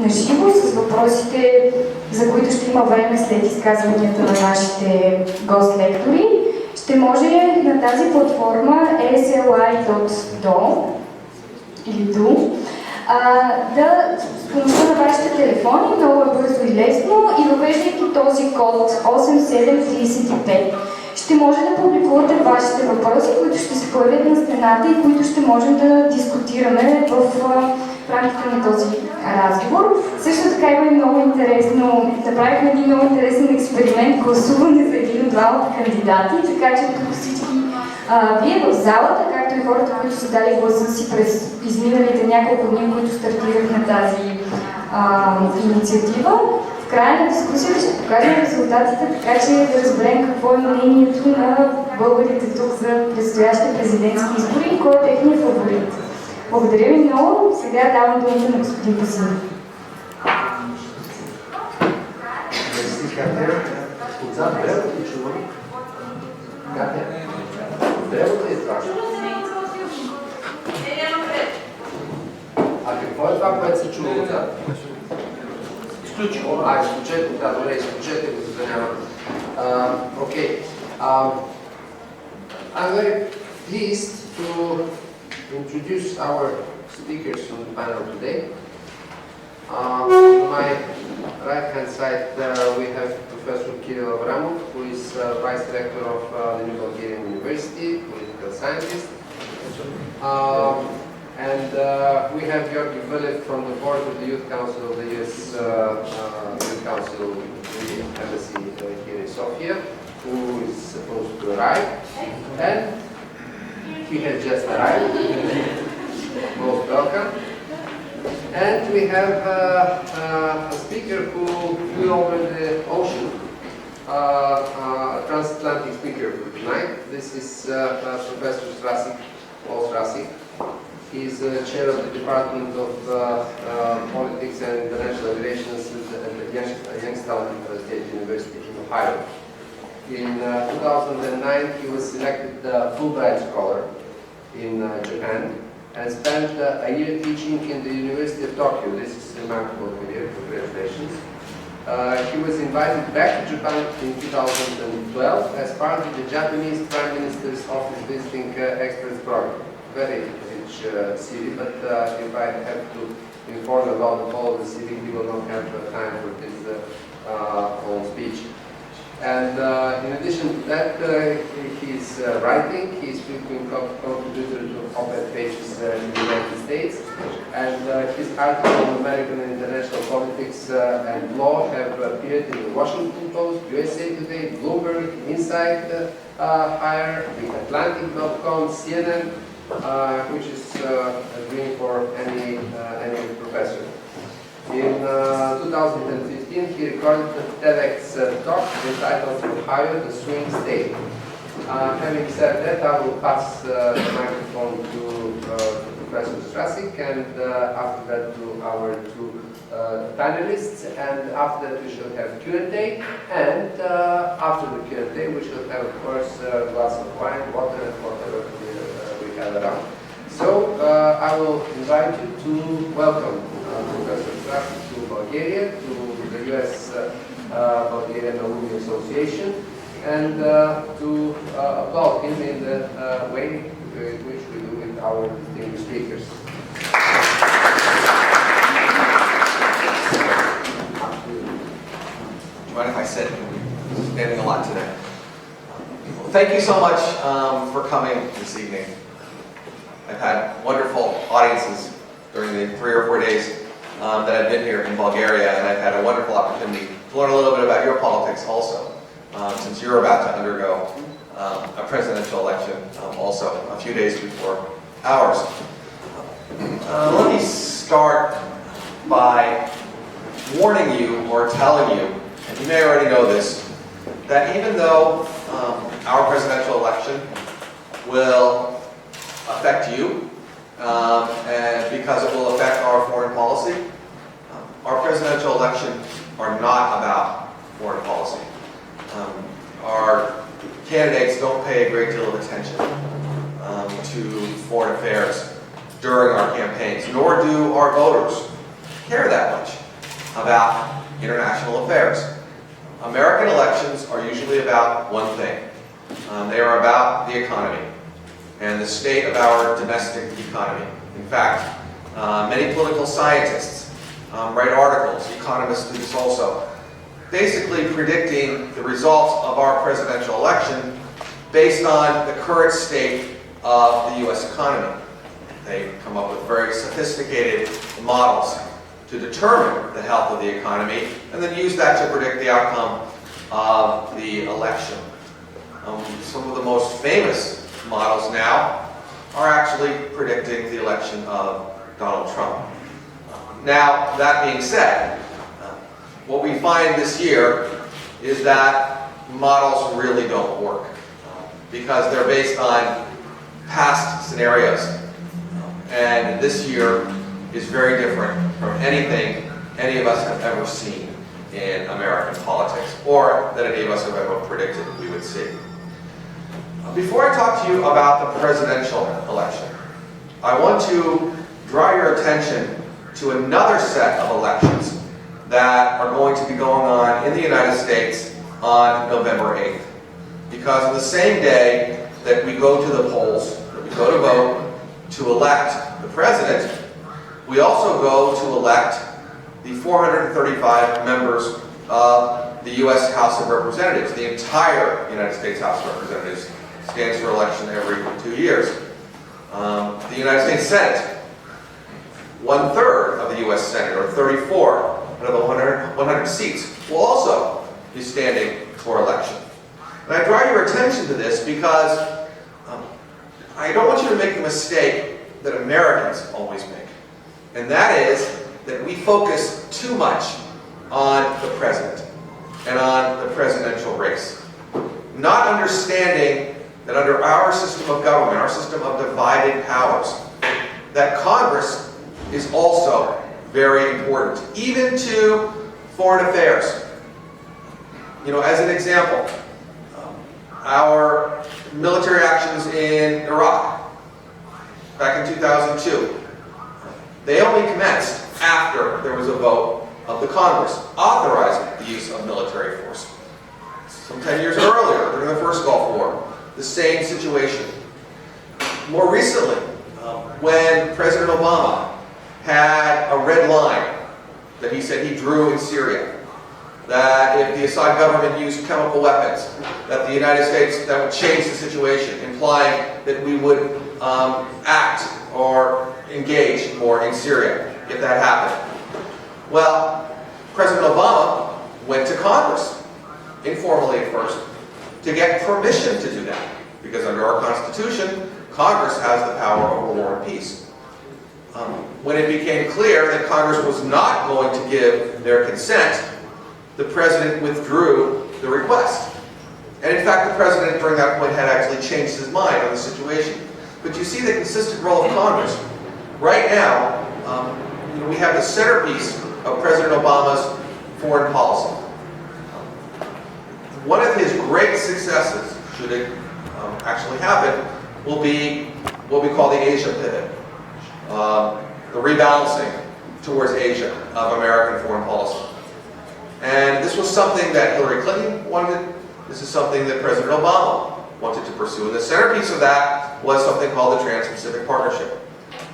на живо с въпросите, за които ще има време след изказванията на нашите гост-лектори. Ще може на тази платформа sli.do или do да с помощта на вашите телефони, много бързо и лесно, и въвеждайки този код 8735, ще може да публикувате вашите въпроси, които ще се появят на стената и които ще можем да дискутираме в рамките на този разговор. Също така има и много интересно, направихме един много интересен експеримент, гласуване за един от двамата кандидати, така че тук всички вие в залата, както и хората, които са дали гласа си през изминалите няколко дни, които стартирахме тази инициатива, в края на дискусията ще покажем резултатите, така че да разберем какво е мнението на българите тук за предстоящите президентски избори и кой е техният фаворит. Благодаря ви много. Сега давам думата на господин Василев. А какво е това, което се чува отзад? Изключи го. Изключете, да, добре, изключете го, за да няма. Окей. I'm very pleased to introduce our speakers on the panel today. On my right-hand side, we have Professor Kirill Avramov, who is Vice Director of the New Bulgarian University, political scientist. And we have Georgi Velev from the board of the Youth Council of the US Youth Council Embassy here in Sofia, who is supposed to arrive. And he has just arrived. Most welcome. And we have a speaker who flew over the ocean, a transatlantic speaker for tonight. This is Professor Sracic, Sracic. He is chair of the Department of Politics and International Relations at the Youngstown State University in Ohio. In 2009, he was selected the Fulbright Scholar in Japan and spent a year teaching in the University of Tokyo. This is a remarkable career, congratulations. He was invited back to Japan in 2012 as part of the Japanese Prime Minister's Office Visiting Experts Program. Very rich CV, but if I have to inform about the whole of the CV, he will not have time for his own speech. And in addition to that, he's writing. He's frequent contributor to op-ed pages in the United States. And his articles on American and international politics and law have appeared in the Washington Post, USA Today, Bloomberg, Insight, Higher, TheAtlantic.com, CNN, which is a dream for any professor. In 2015, he recorded a TEDx talk entitled Ohio, the Swing State. Having said that, I will pass the microphone to Professor Sracic and after that to our two panelists, and after that we shall have Q&A, and after the Q&A we shall have, of course, a glass of wine, water, and whatever we have around. So I will invite you to welcome Professor Sracic to Bulgaria, to the US Bulgarian Alumni Association, and to applaud him in the way which we do with our distinguished speakers. Mind if I sit? Getting a lot today. Thank you so much for coming this evening. I've had wonderful audiences during the 3 or 4 days that I've been here in Bulgaria, and I've had a wonderful opportunity to learn a little bit about your politics also, since you're about to undergo a presidential election also a few days before ours. Let me start by warning you or telling you, and you may already know this, that even though our presidential election will affect you, and because it will affect our foreign policy, our presidential elections are not about foreign policy. Our candidates don't pay a great deal of attention to foreign affairs during our campaigns, nor do our voters care that much about international affairs. American elections are usually about one thing. They are about the economy and the state of our domestic economy. In fact, many political scientists write articles, economists do this also, basically predicting the results of our presidential election based on the current state of the U.S. economy. They come up with very sophisticated models to determine the health of the economy and then use that to predict the outcome of the election. Some of the most famous models now are actually predicting the election of Donald Trump. Now, that being said, what we find this year is that models really don't work because they're based on past scenarios. And this year is very different from anything any of us have ever seen in American politics, or that any of us have ever predicted we would see. Before I talk to you about the presidential election, I want to draw your attention to another set of elections that are going to be going on in the United States on November 8th. Because on the same day that we go to the polls, that we go to vote to elect the president, we also go to elect the 435 members of the U.S. House of Representatives. The entire United States House of Representatives stands for election every 2 years. The United States Senate, 1/3 of the U.S. Senate, or 34 out of the 100 seats, will also be standing for election. And I draw your attention to this because I don't want you to make the mistake that Americans always make. And that is that we focus too much on the president and on the presidential race, not understanding that under our system of government, our system of divided powers, that Congress is also very important, even to foreign affairs. You know, as an example, our military actions in Iraq back in 2002, they only commenced after there was a vote of the Congress authorizing the use of military force. Some 10 years earlier, during the first Gulf War, the same situation. More recently, when President Obama had a red line that he said he drew in Syria, that if the Assad government used chemical weapons, that the United States, that would change the situation, implying that we would act or engage more in Syria if that happened. Well, President Obama went to Congress, informally at first, to get permission to do that. Because under our Constitution, Congress has the power over war and peace. When it became clear that Congress was not going to give their consent, the President withdrew the request. And in fact, the President during that point had actually changed his mind on the situation. But you see the consistent role of Congress. Right now, we have the centerpiece of President Obama's foreign policy. One of his great successes, should it actually happen, will be what we call the Asia pivot, the rebalancing towards Asia of American foreign policy. And this was something that Hillary Clinton wanted. This is something that President Obama wanted to pursue. And the centerpiece of that was something called the Trans-Pacific Partnership.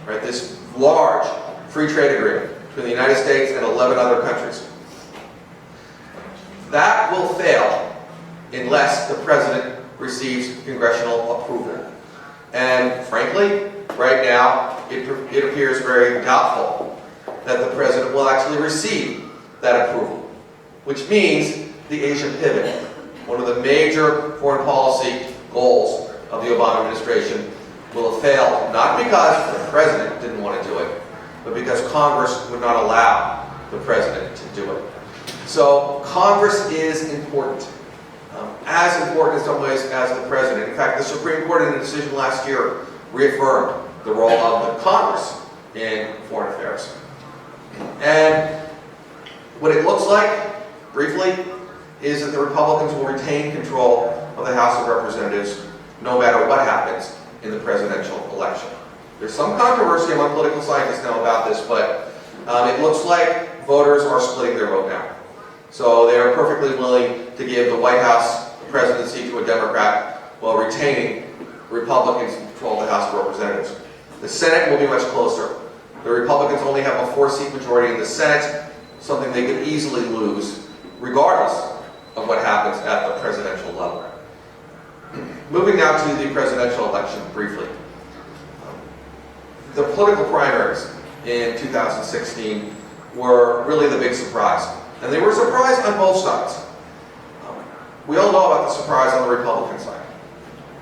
Right? This large free trade agreement between the United States and 11 other countries. That will fail unless the President receives congressional approval. And frankly, right now, it appears very doubtful that the President will actually receive that approval. Which means the Asia pivot, one of the major foreign policy goals of the Obama administration, will have failed, not because the President didn't want to do it, but because Congress would not allow the President to do it. So Congress is important. As important in some ways as the President. In fact, the Supreme Court in a decision last year reaffirmed the role of the Congress in foreign affairs. And what it looks like, briefly, is that the Republicans will retain control of the House of Representatives no matter what happens in the presidential election. There's some controversy among political scientists now about this, but it looks like voters are splitting their vote now. So they are perfectly willing to give the White House presidency to a Democrat while retaining Republicans who control the House of Representatives. The Senate will be much closer. The Republicans only have a 4-seat majority in the Senate, something they could easily lose, regardless of what happens at the presidential level. Moving now to the presidential election briefly. The political primaries in 2016 were really the big surprise. And they were a surprise on both sides. We all know about the surprise on the Republican side.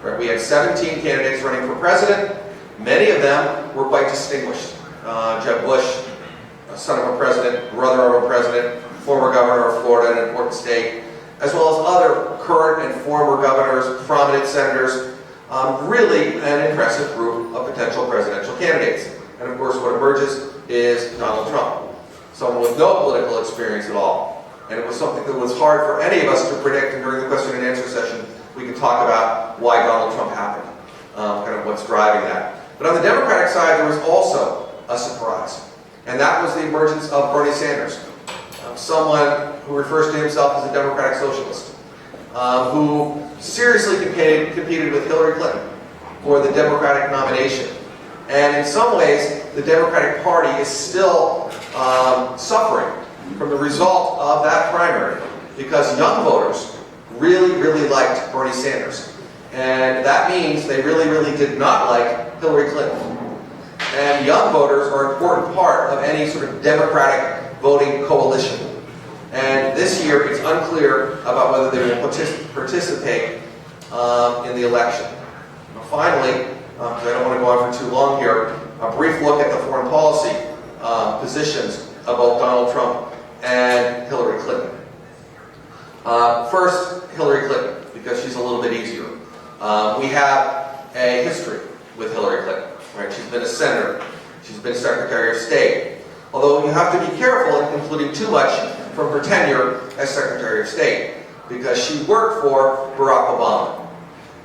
Right? We had 17 candidates running for president. Many of them were quite distinguished. Jeb Bush, son of a president, brother of a president, former governor of Florida, an important state, as well as other current and former governors, prominent senators, really an impressive group of potential presidential candidates. And of course, what emerges is Donald Trump, someone with no political experience at all. And it was something that was hard for any of us to predict, and during the question and answer session, we can talk about why Donald Trump happened, kind of what's driving that. But on the Democratic side, there was also a surprise, and that was the emergence of Bernie Sanders, someone who refers to himself as a Democratic socialist, who seriously competed with Hillary Clinton for the Democratic nomination. And in some ways, the Democratic Party is still suffering from the result of that primary, because young voters really liked Bernie Sanders. And that means they really did not like Hillary Clinton. And young voters are an important part of any sort of Democratic voting coalition. And this year, it's unclear about whether they will participate in the election. Finally, because I don't want to go on for too long here, a brief look at the foreign policy positions of both Donald Trump and Hillary Clinton. First, Hillary Clinton, because she's a little bit easier. We have a history with Hillary Clinton. Right? She's been a senator. She's been Secretary of State. Although you have to be careful in concluding too much from her tenure as Secretary of State, because she worked for Barack Obama.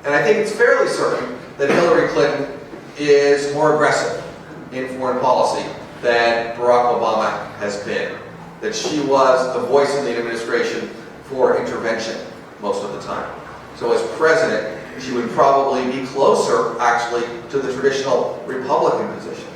And I think it's fairly certain that Hillary Clinton is more aggressive in foreign policy than Barack Obama has been. That she was the voice in the administration for intervention most of the time. So as president, she would probably be closer, actually, to the traditional Republican position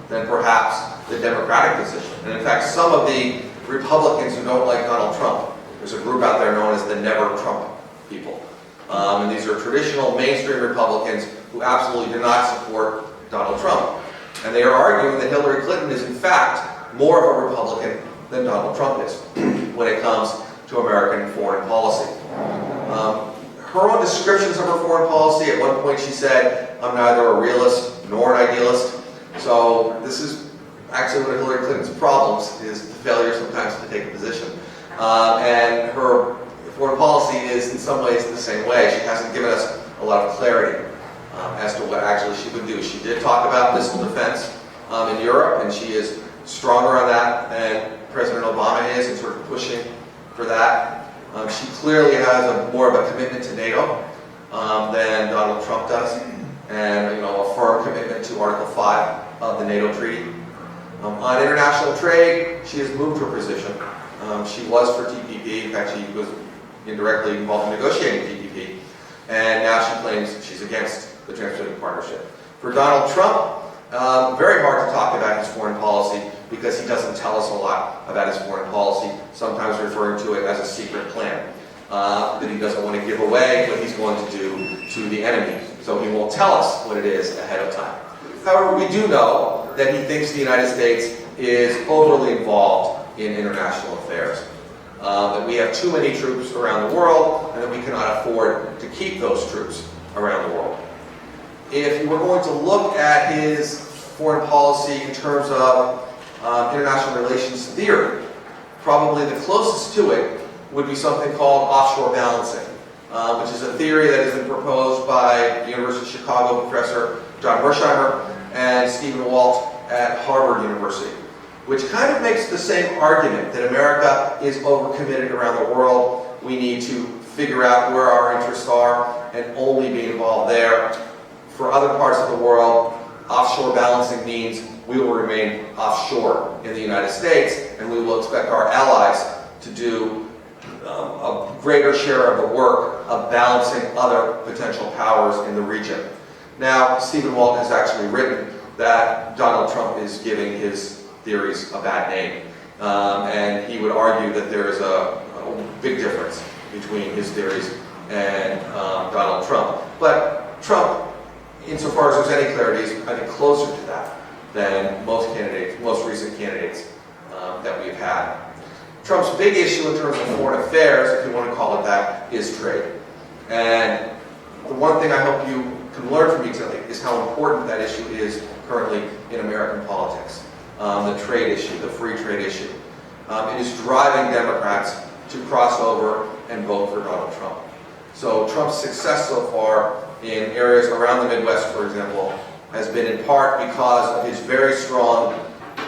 than perhaps the Democratic position. And in fact, some of the Republicans who don't like Donald Trump, there's a group out there known as the Never Trump people. And these are traditional mainstream Republicans who absolutely do not support Donald Trump. And they are arguing that Hillary Clinton is in fact more of a Republican than Donald Trump is when it comes to American foreign policy. Her own descriptions of her foreign policy, at one point she said, "I'm neither a realist nor an idealist." So this is actually one of Hillary Clinton's problems, is the failure sometimes to take a position. And her foreign policy is in some ways the same way. She hasn't given us a lot of clarity as to what actually she would do. She did talk about missile defense in Europe, and she is stronger on that than President Obama is, and sort of pushing for that. She clearly has more of a commitment to NATO than Donald Trump does, and a firm commitment to Article 5 of the NATO treaty. On international trade, she has moved her position. She was for TPP. In fact, she was indirectly involved in negotiating TPP, and now she claims she's against the Trans-Pacific Partnership. For Donald Trump, very hard to talk about his foreign policy because he doesn't tell us a lot about his foreign policy, sometimes referring to it as a secret plan, that he doesn't want to give away what he's going to do to the enemy, so he won't tell us what it is ahead of time. However, we do know that he thinks the United States is overly involved in international affairs, that we have too many troops around the world, and that we cannot afford to keep those troops around the world. If you were going to look at his foreign policy in terms of international relations theory, probably the closest to it would be something called offshore balancing, which is a theory that has been proposed by the University of Chicago professor John Mersheimer and Stephen Walt at Harvard University, which kind of makes the same argument that America is overcommitted around the world. We need to figure out where our interests are and only be involved there. For other parts of the world, offshore balancing means we will remain offshore in the United States, and we will expect our allies to do a greater share of the work of balancing other potential powers in the region. Now, Stephen Walt has actually written that Donald Trump is giving his theories a bad name. And he would argue that there is a big difference between his theories and Donald Trump. But Trump, insofar as there's any clarity, is I think closer to that than most recent candidates that we've had. Trump's big issue in terms of foreign affairs, if you want to call it that, is trade. And the one thing I hope you can learn from me today is how important that issue is currently in American politics. The trade issue, the free trade issue. It is driving Democrats to cross over and vote for Donald Trump. So Trump's success so far in areas around the Midwest, for example, has been in part because of his very strong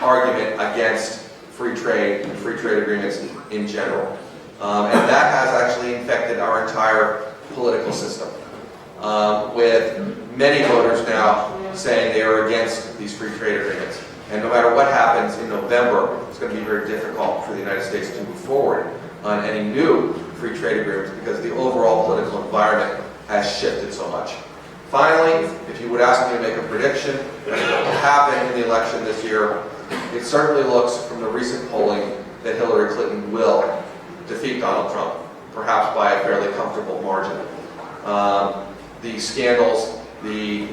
argument against free trade and free trade agreements in general. And that has actually infected our entire political system, with many voters now saying they are against these free trade agreements. And no matter what happens in November, it's going to be very difficult for the United States to move forward on any new free trade agreements because the overall political environment has shifted so much. Finally, if you would ask me to make a prediction of what will happen in the election this year, it certainly looks from the recent polling that Hillary Clinton will defeat Donald Trump, perhaps by a fairly comfortable margin. The scandals, the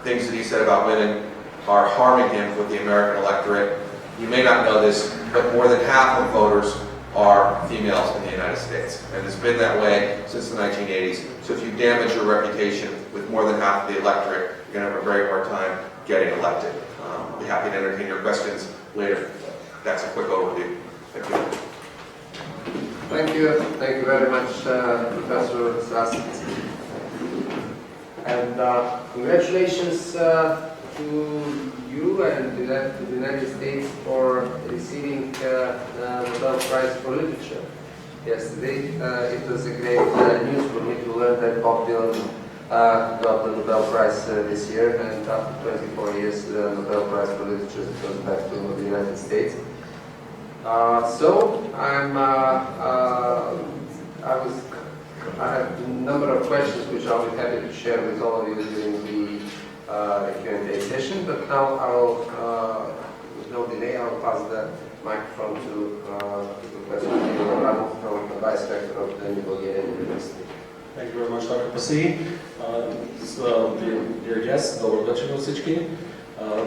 things that he said about women are harming him with the American electorate. You may not know this, but more than half of voters are females in the United States. And it's been that way since the 1980s. So if you damage your reputation with more than half of the electorate, you're going to have a very hard time getting elected. I'll be happy to entertain your questions later. That's a quick overview. Thank you. Thank you. Thank you very much, Professor Sracic. And congratulations to you and to the United States for receiving the Nobel Prize for Literature yesterday. It was a great news for me to learn that Bob Dylan got the Nobel Prize this year, and after 24 years the Nobel Prize for Literature goes back to the United States. So I have a number of questions which I'll be happy to share with all of you during the Q&A session, but now I will, with no delay, I will pass the microphone to Professor Ramov, from the Vice Rector of the New Bulgarian University. Thank you very much, Dr. Pasi. Dear guests, добър вечер на всички.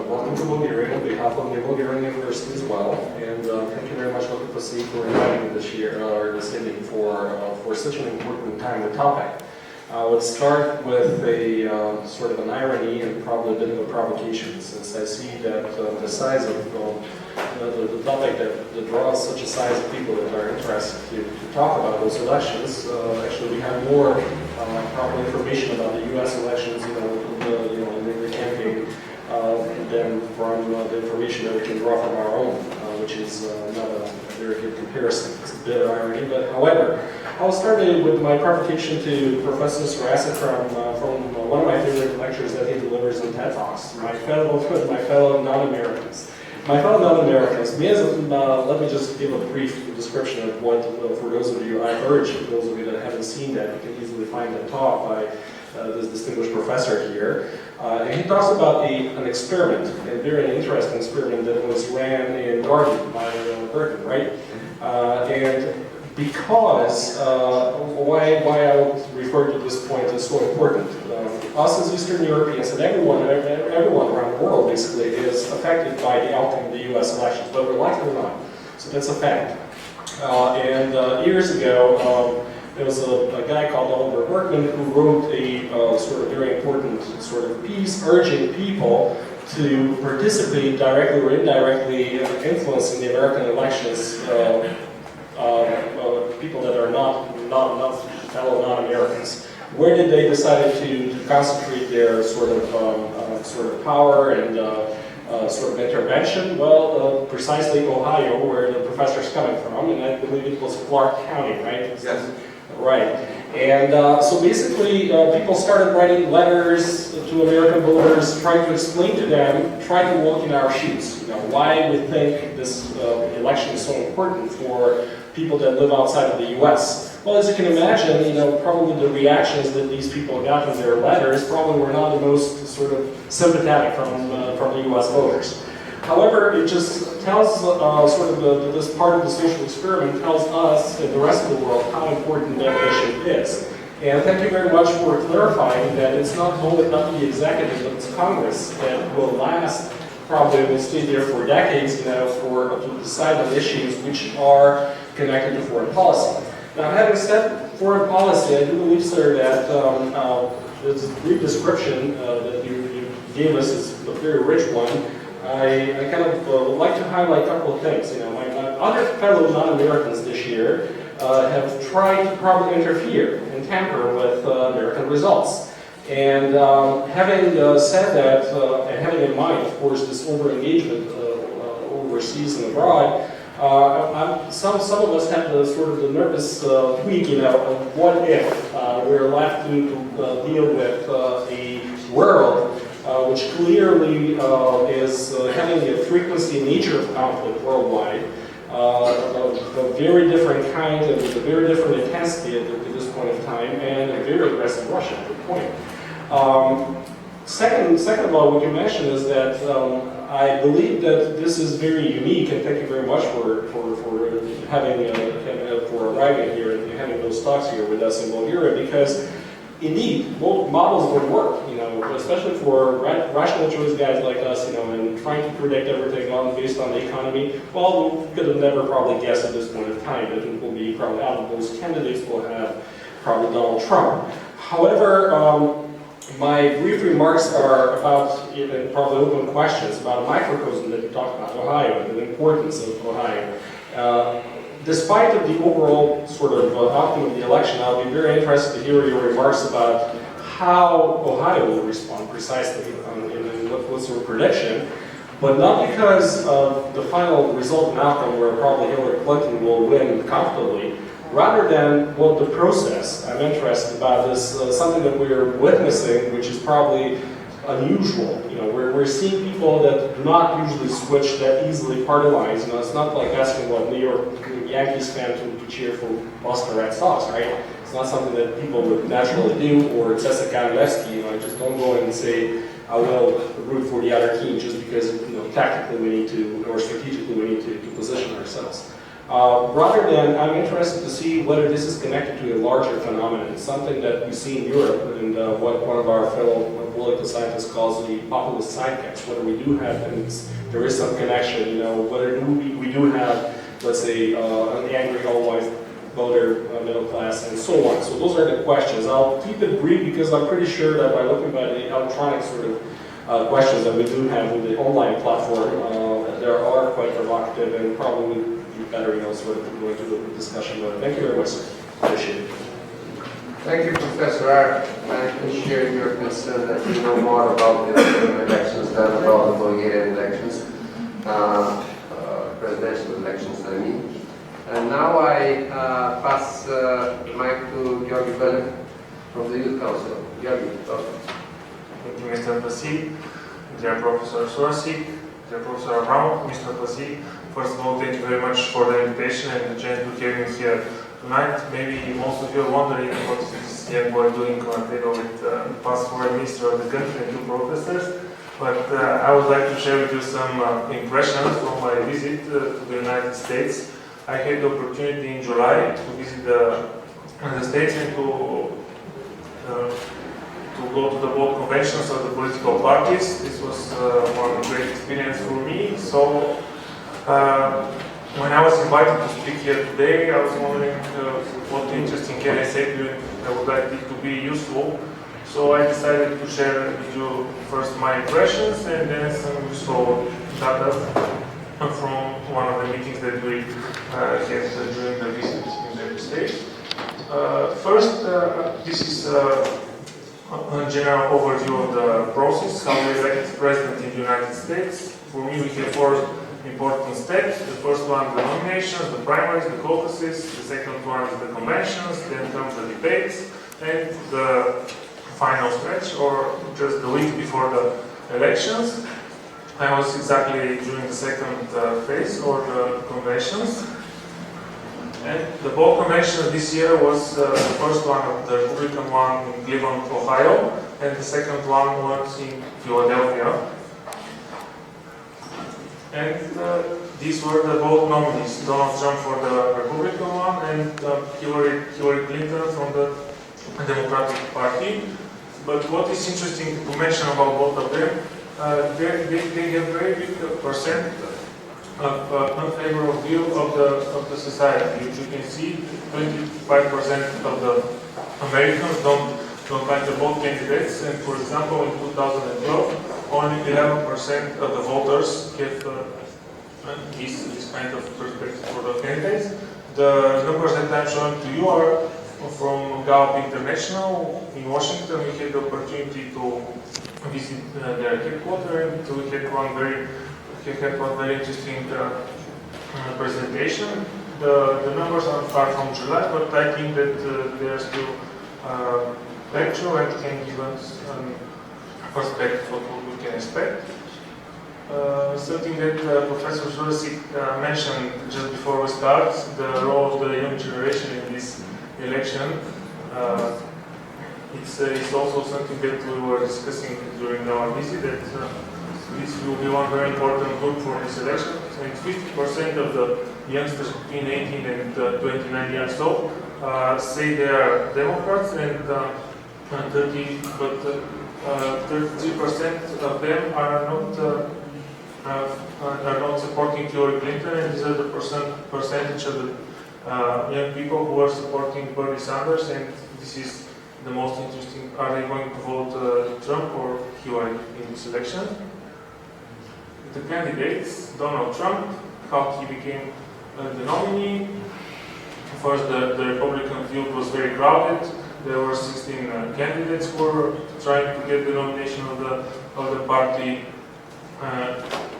Welcome to Bulgaria on behalf of the Bulgarian University as well, and thank you very much, Dr. Pasi, for inviting me this year, or this evening, for such an important time and topic. Let's start with a sort of an irony and probably a bit of a provocation, since I see that the size of the topic that draws such a size of people that are interested to talk about those elections. Actually, we have more proper information about the U.S. elections, in the campaign, than from the information that we can draw from our own, which is not a very good comparison. It's a bit of irony, but however, I'll start with my provocation to Professor Sracic from one of my favorite lectures that he delivers in TED Talks, my fellow non-Americans. My fellow non-Americans, let me just give a brief description of what, for those of you, I urge those of you that haven't seen that, you can easily find that talk by this distinguished professor here. And he talks about an experiment, a very interesting experiment that was ran in Oregon, by Oregon, right? And because, why I would refer to this point as so important. Us as Eastern Europeans and everyone around the world basically is affected by the outcome of the U.S. elections, whether we like it or not. So that's a fact. And years ago, there was a guy called Oliver Berkman who wrote a sort of very important sort of piece urging people to participate directly or indirectly influencing the American elections, people that are not fellow non-Americans. Where did they decide to concentrate their sort of power and sort of intervention? Well, precisely Ohio, where the professor is coming from, and I believe it was Clark County, right? Yes. Right. And so basically, people started writing letters to American voters, trying to explain to them, trying to walk in our shoes. You know, why we think this election is so important for people that live outside of the U.S. Well, as you can imagine, you know, probably the reactions that these people got in their letters probably were not the most sort of sympathetic from the U.S. voters. However, it just tells this part of the social experiment tells us and the rest of the world how important that issue is. And thank you very much for clarifying that it's not only not the executive, but it's Congress that will last, probably will stay there for decades, you know, to decide on issues which are connected to foreign policy. Now, having said foreign policy, I do believe, sir, that this brief description that you gave us is a very rich one. I kind of would like to highlight a couple of things. You know, my other fellow non-Americans this year have tried to probably interfere and tamper with American results. And having said that, and having in mind, of course, this over-engagement overseas and abroad, some of us have the sort of the nervous tweak, you know, of what if we're left to deal with a world which clearly is having a frequency and nature of conflict worldwide, a very different kind and with a very different intensity at this point in time, and a very aggressive Russia at the point. Second of all, what you mentioned is that I believe that this is very unique, and thank you very much for having for arriving here and having those talks here with us in Bulgaria, because indeed, both models would work, you know, especially for rational choice guys like us, you know, and trying to predict everything based on the economy. Well, we could have never probably guessed at this point in time that it will be probably out of those candidates we'll have probably Donald Trump. However, my brief remarks are about, and probably open questions, about a microcosm that you talked about, Ohio, and the importance of Ohio. Despite of the overall sort of outcome of the election, I'll be very interested to hear your remarks about how Ohio will respond precisely, and what's your prediction, but not because of the final result and outcome where probably Hillary Clinton will win comfortably, rather than what the process. I'm interested about this, something that we're witnessing, which is probably unusual. You know, we're seeing people that do not usually switch that easily party lines. You know, it's not like asking what New York Yankees fan to cheer for Boston Red Sox, right? It's not something that people would naturally do, or Czeska Lewski, you know, just don't go in and say, I will root for the other team just because, you know, tactically we need to, or strategically we need to position ourselves. Rather than, I'm interested to see whether this is connected to a larger phenomenon. It's something that we see in Europe, and what one of our fellow political scientists calls the populist sidekicks. Whether we do have, and there is some connection, you know, whether we do have, let's say, an angry all-white voter, middle class, and so on. So those are the questions. I'll keep it brief because I'm pretty sure that by looking at the electronic sort of questions that we do have with the online platform, there are quite provocative and probably would be better, you know, sort of going through the discussion. But thank you very much, sir. Appreciate it. Thank you, Professor Art. I can share your concern that you know more about the European elections than about the Bulgarian elections, presidential elections, I mean. And now I pass the mic to Georgi Belev from the Youth Council. Georgi, welcome. Thank you, Mr. Pasi, dear Professor Sracic, dear Professor Avramov, Mr. Pasi. First of all, thank you very much for the invitation and the chance to hear me here tonight. Maybe most of you are wondering what is this young boy doing on a table with the past foreign minister of the country and two professors. But I would like to share with you some impressions from my visit to the United States. I had the opportunity in July to visit the States and to go to the both conventions of the political parties. This was one great experience for me. So when I was invited to speak here today, I was wondering what interesting can I say to you. I would like it to be useful. So I decided to share with you first my impressions and then some useful data from one of the meetings that we had during the visit in the States. First, this is a general overview of the process, how we elect president in the United States. For me, we have four important steps. The first one, the nominations, the primaries, the caucuses. The second one is the conventions. Then comes the debates and the final stretch, or just the week before the elections. I was exactly during the second phase, or the conventions. And the bold convention this year was the first one, the Republican one in Cleveland, Ohio, and the second one was in Philadelphia. And these were the both nominees: Donald Trump for the Republican one and Hillary Clinton from the Democratic Party. But what is interesting to mention about both of them, they have very big percent of unfavorable view of the society. You can see 25% of the Americans don't like the both candidates, and for example in 2012 only 11% of the voters have this kind of perspective for the candidates. The numbers that I'm showing to you are from Gallup International in Washington. We had the opportunity to visit their headquarters, and we had one very interesting presentation. The numbers are far from July, but I think that they are still actual and can give us a perspective of what we can expect. Something that Professor Sracic mentioned just before we start, the role of the young generation in this election. It's also something that we were discussing during our visit, that this will be one very important group for this election. And 50% of the youngsters between 18 and 29 years old say they are Democrats, and 33% of them are not supporting Hillary Clinton, and these are the percentage of the young people who are supporting Bernie Sanders. And this is the most interesting: are they going to vote Trump or Hillary in this election? The candidates: Donald Trump, how he became the nominee. First, the Republican field was very crowded. There were 16 candidates who were trying to get the nomination of the party.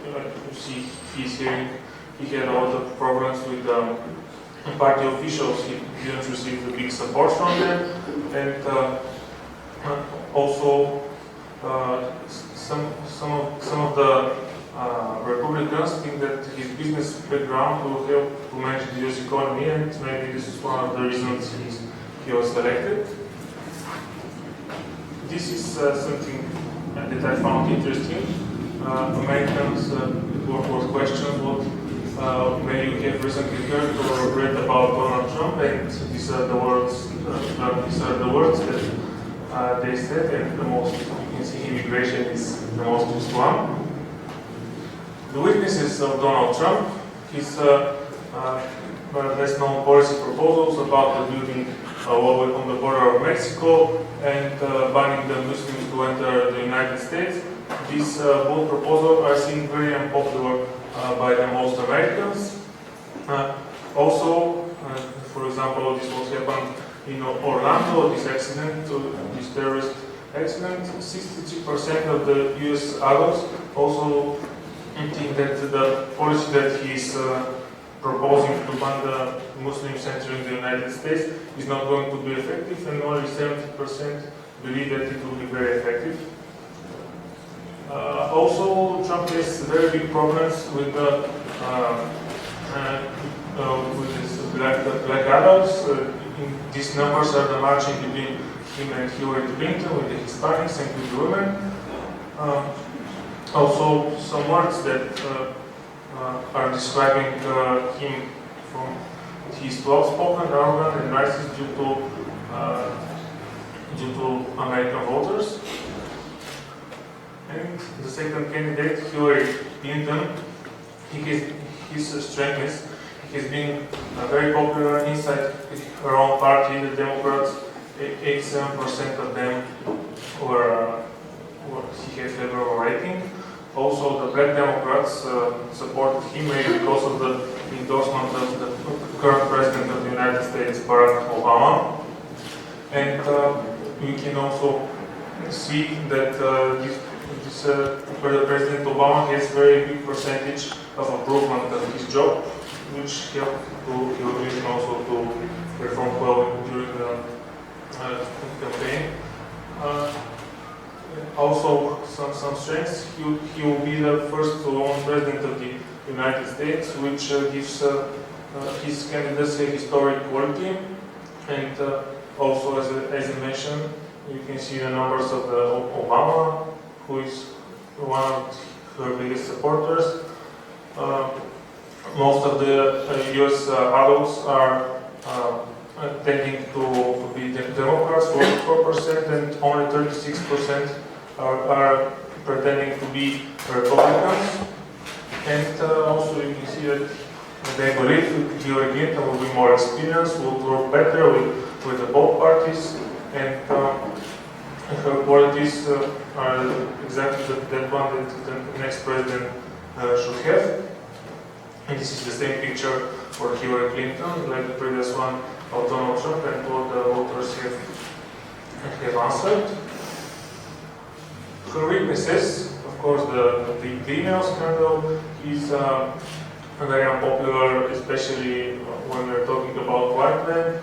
You see, he's hearing he had a lot of problems with party officials. He didn't receive the big support from them, and also some of the Republicans think that his business background will help to manage the US economy, and maybe this is one of the reasons he was elected. This is something that I found interesting. Americans were questioned what maybe you have recently heard or read about Donald Trump, and these are the words that they said, and the most, you can see immigration is the most used one. The weaknesses of Donald Trump: his less known policy proposals about the building a wall on the border of Mexico and banning the Muslims to enter the United States. These both proposals are seen very unpopular by the most Americans. Also, for example, this was happened in Orlando, this accident, this terrorist accident. 63% of the US adults also think that the policy that he is proposing to ban the Muslims entering the United States is not going to be effective, and only 70% believe that it will be very effective. Also, Trump has very big problems with his black adults. These numbers are the margin between him and Hillary Clinton, with the Hispanics and with the women. Also, some words that are describing him from he's well-spoken, arrogant, and racist due to American voters. And the second candidate, Hillary Clinton, his strength is he has been very popular inside her own party, the Democrats. 87% of them he had favorable rating. Also, the Black Democrats supported him maybe because of the endorsement of the current President of the United States, Barack Obama. And we can also see that President Obama has very big percentage of improvement of his job, which helped Hillary Clinton also to perform well during the campaign. Also, some strengths. He will be the first woman president of the United States, which gives his candidacy a historic quality. And also, as I mentioned, you can see the numbers of Obama, who is one of her biggest supporters. Most of the US adults are tending to be Democrats, 44%, and only 36% are pretending to be Republicans. And also you can see that they believe Hillary Clinton will be more experienced, will work better with the both parties, and her qualities are exactly that one that the next president should have. And this is the same picture for Hillary Clinton, like the previous one of Donald Trump, and what the voters have answered. Her weaknesses, of course, the email scandal is very unpopular, especially when we're talking about white men.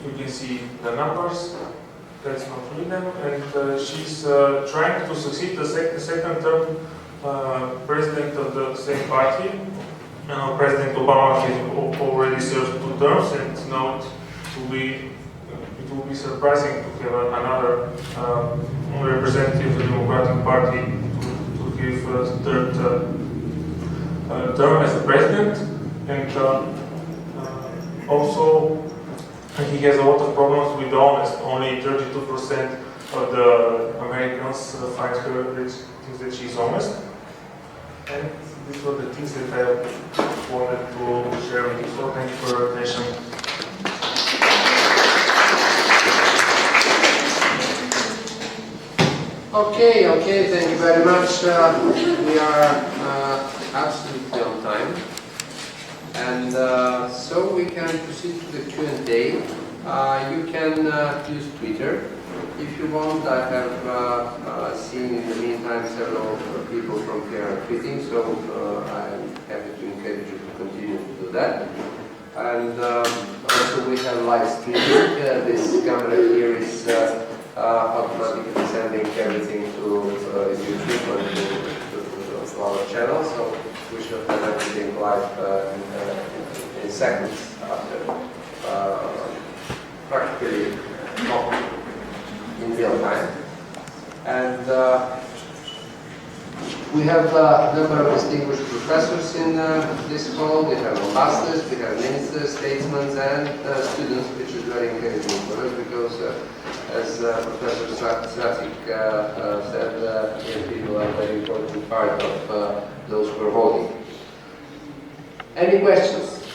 You can see the numbers. Let's not read them. And she's trying to succeed the second term president of the same party. President Obama has already served 2 terms, and now it will be surprising to have another representative of the Democratic Party to give a third term as the president. And also, he has a lot of problems with honest. Only 32% of the Americans find her that she's honest. And these were the things that I wanted to share with you. So thank you for your attention. Okay, thank you very much. We are absolutely on time. And so we can proceed to the Q&A. You can use Twitter. If you want, I have seen in the meantime several people from here are tweeting, so I'm happy to encourage you to continue to do that. And also we have live streaming. This camera here is automatically sending everything to YouTube and to our channel, so we should have everything live in seconds after practically in real time. And we have a number of distinguished professors in this hall. We have ambassadors, we have ministers, statesmen, and students, which is very encouraging for us because, as Professor Sracic said, young people are a very important part of those who are voting. Any questions?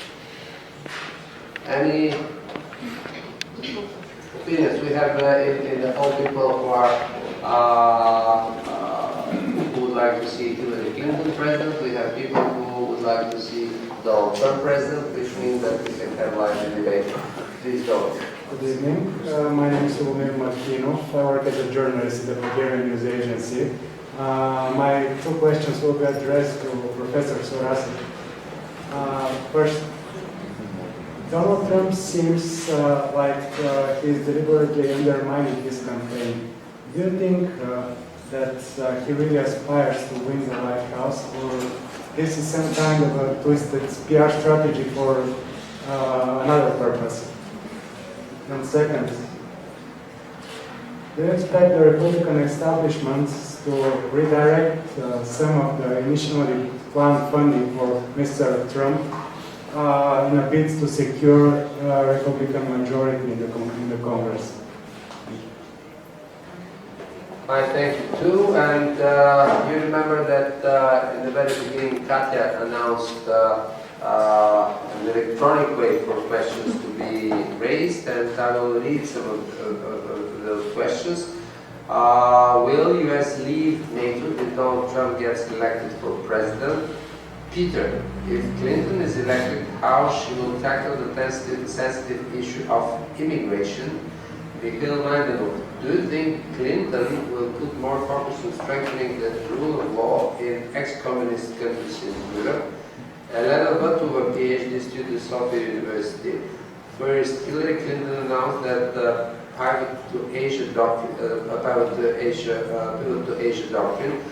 Any opinions? We have in the whole people who are who would like to see Hillary Clinton president. We have people who would like to see Donald Trump president, which means that we can have live debate. Please go. Good evening. My name is Lumir Martinov. I work as a journalist at the Bulgarian News Agency. My 2 questions will be addressed to Professor Sracic. First, Donald Trump seems like he's deliberately undermining his campaign. Do you think that he really aspires to win the White House, or this is some kind of a twisted PR strategy for another purpose? And second, do you expect the Republican establishment to redirect some of the initially planned funding for Mr. Trump in a bid to secure a Republican majority in the Congress? I thank you too, and you remember that in the very beginning Katya announced an electronic way for questions to be raised, and I will read some of those questions. Will US leave NATO if Donald Trump gets elected for president? Peter, if Clinton is elected, how she will tackle the sensitive issue of immigration? Michael Weidenhoff, Do you think Clinton will put more focus on strengthening the rule of law in ex-communist countries in Europe? Elena Vatova, PhD student at Sofia University. First, Hillary Clinton announced that the pivot to Asia doctrine.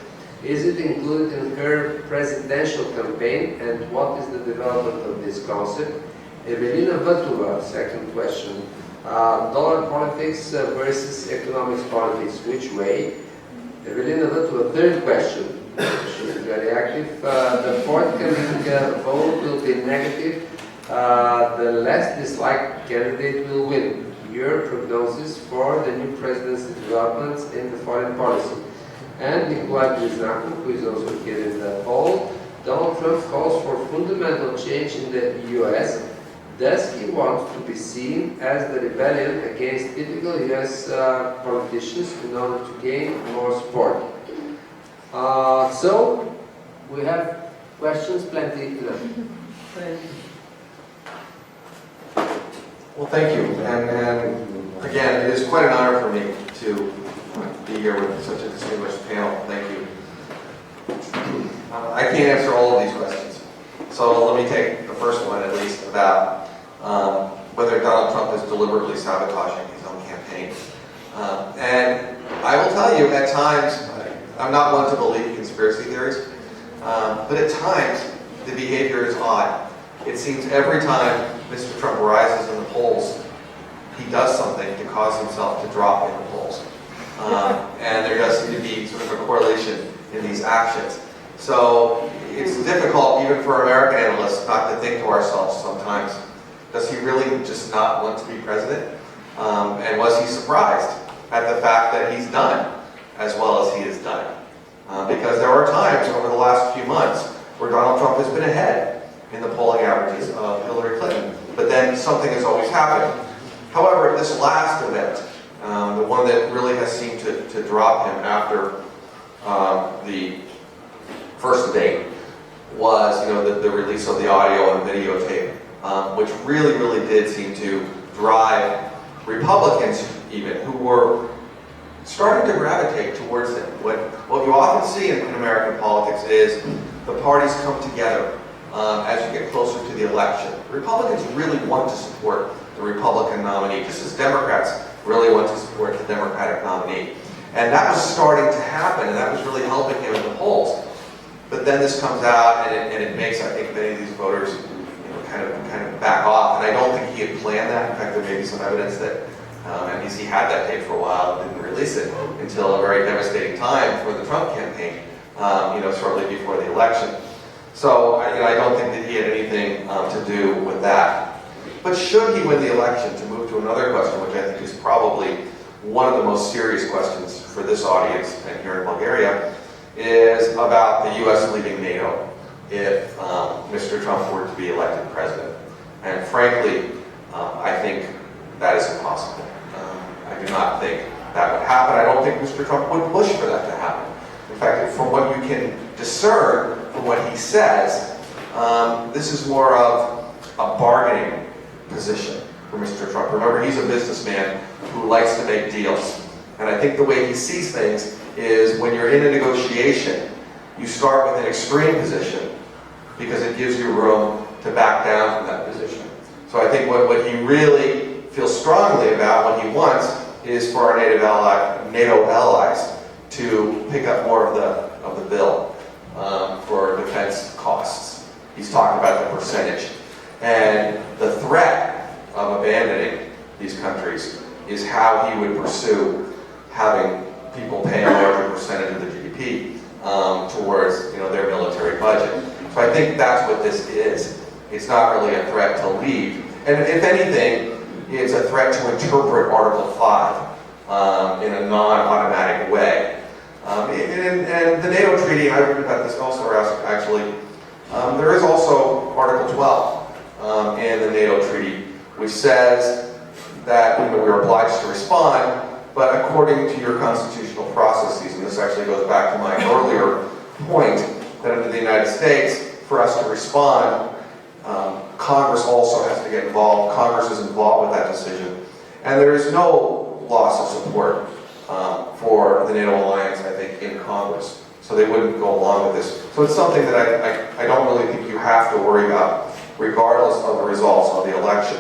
Is it included in her presidential campaign, and what is the development of this concept? Evelina Vatova, second question. Dollar politics versus economics politics, which way? Evelina Vatova, third question. She's very active. The forthcoming vote will be negative. The less disliked candidate will win. Your prognosis for the new president's developments in the foreign policy. And Nikolai Bliznakov, who is also here in the hall, Donald Trump calls for fundamental change in the US. Does he want to be seen as the rebellion against typical US politicians in order to gain more support? So, we have questions plenty enough. Well, thank you. And again, it is quite an honor for me to be here with such a distinguished panel. Thank you. I can't answer all of these questions. So let me take the first one, at least, about whether Donald Trump is deliberately sabotaging his own campaign. And I will tell you, at times, I'm not one to believe conspiracy theories, but at times, the behavior is odd. It seems every time Mr. Trump rises in the polls, he does something to cause himself to drop in the polls. And there does seem to be sort of a correlation in these actions. So it's difficult, even for American analysts, not to think to ourselves sometimes, does he really just not want to be president? And was he surprised at the fact that he's done as well as he has done? Because there are times over the last few months where Donald Trump has been ahead in the polling averages of Hillary Clinton, but then something has always happened. However, this last event, the one that really has seemed to drop him after the first debate, was the release of the audio and videotape, which really did seem to drive Republicans even, who were starting to gravitate towards him. What you often see in American politics is the parties come together as you get closer to the election. Republicans really want to support the Republican nominee, just as Democrats really want to support the Democratic nominee. And that was starting to happen, and that was really helping him in the polls. But then this comes out, and it makes, I think, many of these voters kind of back off. And I don't think he had planned that. In fact, there may be some evidence that NBC had that tape for a while and didn't release it until a very devastating time for the Trump campaign, shortly before the election. So I don't think that he had anything to do with that. But should he win the election, to move to another question, which I think is probably one of the most serious questions for this audience and here in Bulgaria, is about the U.S. leaving NATO if Mr. Trump were to be elected president. And frankly, I think that is impossible. I do not think that would happen. I don't think Mr. Trump would push for that to happen. In fact, from what you can discern from what he says, this is more of a bargaining position for Mr. Trump. Remember, he's a businessman who likes to make deals. And I think the way he sees things is when you're in a negotiation, you start with an extreme position because it gives you room to back down from that position. So I think what he really feels strongly about, what he wants, is for our NATO allies to pick up more of the bill for defense costs. He's talking about the percentage. And the threat of abandoning these countries is how he would pursue having people pay a larger percentage of the GDP towards their military budget. So I think that's what this is. It's not really a threat to leave. And if anything, it's a threat to interpret Article 5 in a non-automatic way. And the NATO treaty, and I've written about this elsewhere actually, there is also Article 12 in the NATO treaty, which says that we're obliged to respond, but according to your constitutional processes, and this actually goes back to my earlier point, that under the United States, for us to respond, Congress also has to get involved. Congress is involved with that decision. And there is no loss of support for the NATO alliance, I think, in Congress. So they wouldn't go along with this. So it's something that I don't really think you have to worry about, regardless of the results of the election.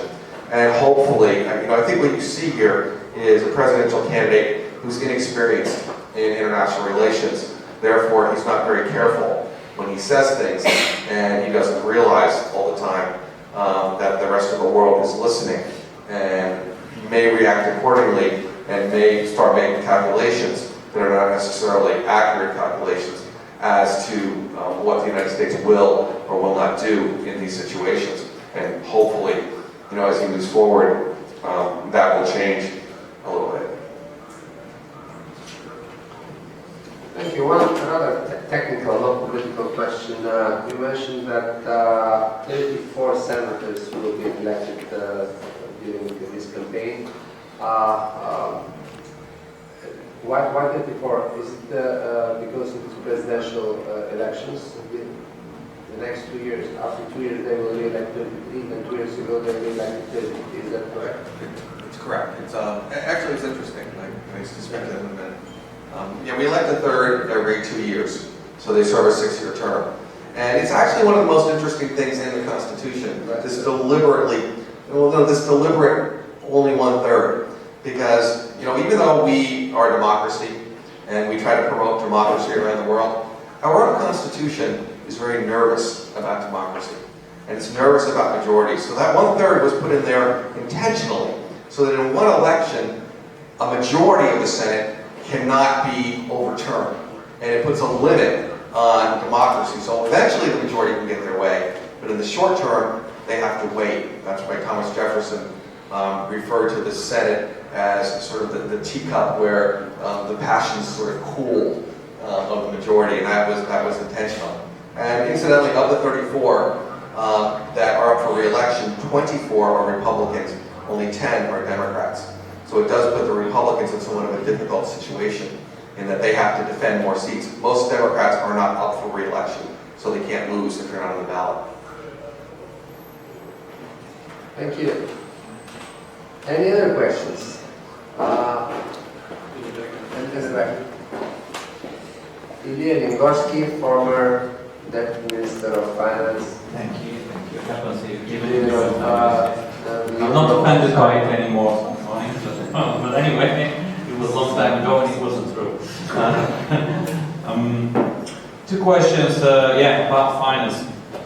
And hopefully, I think what you see here is a presidential candidate who's inexperienced in international relations. Therefore, he's not very careful when he says things, and he doesn't realize all the time that the rest of the world is listening and may react accordingly and may start making calculations that are not necessarily accurate calculations as to what the United States will or will not do in these situations. And hopefully, as he moves forward, that will change a little bit. Thank you. Another technical, not political question. You mentioned that 34 senators will be elected during this campaign. Why 34? Is it because of the presidential elections? The next 2 years, after 2 years, they will re-elect 33, then 2 years ago they re-elected 33. Is that correct? It's correct. It's actually, it's interesting. I used to speak to them in a minute. We elect a third every 2 years, so they serve a 6-year term. And it's actually one of the most interesting things in the Constitution, this deliberate only 1/3. Because, even though we are a democracy, and we try to promote democracy around the world, our own Constitution is very nervous about democracy. And it's nervous about majorities. So that 1/3 was put in there intentionally, so that in one election, a majority of the Senate cannot be overturned. And it puts a limit on democracy. So eventually the majority can get their way. But in the short term, they have to wait. That's why Thomas Jefferson referred to the Senate as sort of the teacup where the passions sort of cool of the majority, and that was intentional. And incidentally, of the 34 that are up for re-election, 24 are Republicans, only 10 are Democrats. So it does put the Republicans in somewhat of a difficult situation in that they have to defend more seats. Most Democrats are not up for re-election, so they can't lose if they're not on the ballot. Thank you. Any other questions? Ilya Lingorski, former Deputy Minister of Finance. Thank you. I'm not offended by it anymore, but anyway, it was a long time ago and it wasn't true. Two questions, about finance.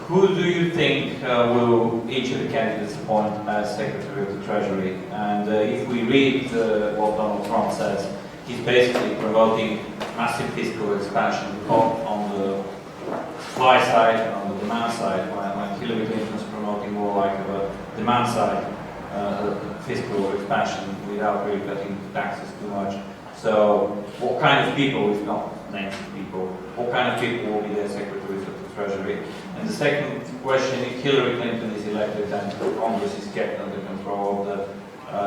Who do you think will each of the candidates appoint as Secretary of the Treasury? And if we read what Donald Trump says, he's basically promoting massive fiscal expansion, both on the supply side and on the demand side, while Hillary Clinton is promoting more like a demand side fiscal expansion without really cutting taxes too much. So what kind of people, if not names of people, what kind of people will be their secretaries of the Treasury? And the second question, if Hillary Clinton is elected and Congress is kept under control of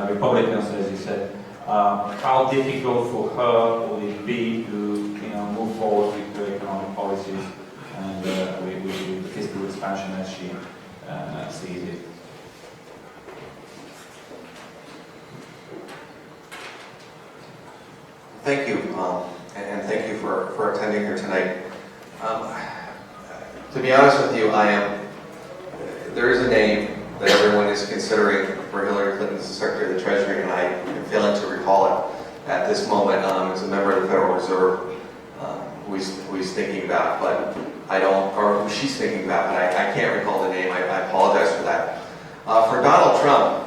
the Republicans, as you said, how difficult for her will it be to move forward with her economic policies and with fiscal expansion as she sees it? Thank you, and thank you for attending here tonight. To be honest with you, there is a name that everyone is considering for Hillary Clinton as Secretary of the Treasury, and I am failing to recall it at this moment. It's a member of the Federal Reserve who he's thinking about, but or who she's thinking about, but I can't recall the name. I apologize for that. For Donald Trump,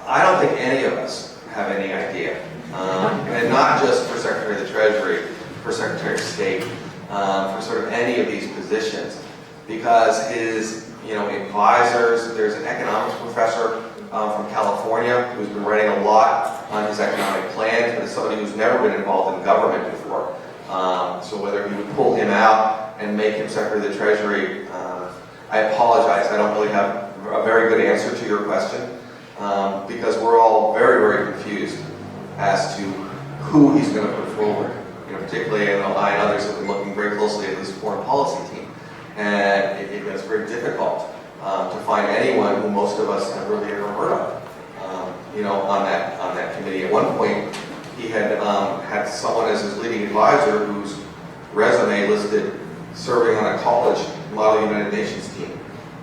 I don't think any of us have any idea. And not just for Secretary of the Treasury, for Secretary of State, for sort of any of these positions, because his advisors, there's an economics professor from California who's been writing a lot on his economic plans, but it's somebody who's never been involved in government before. So whether he would pull him out and make him Secretary of the Treasury, I apologize, I don't really have a very good answer to your question, because we're all very, very confused as to who he's going to put forward. Particularly, I and others have been looking very closely at this foreign policy team, and it's very difficult to find anyone who most of us have really ever heard of, on that committee. At one point, he had had someone as his leading advisor whose resume listed serving on a college Model United Nations team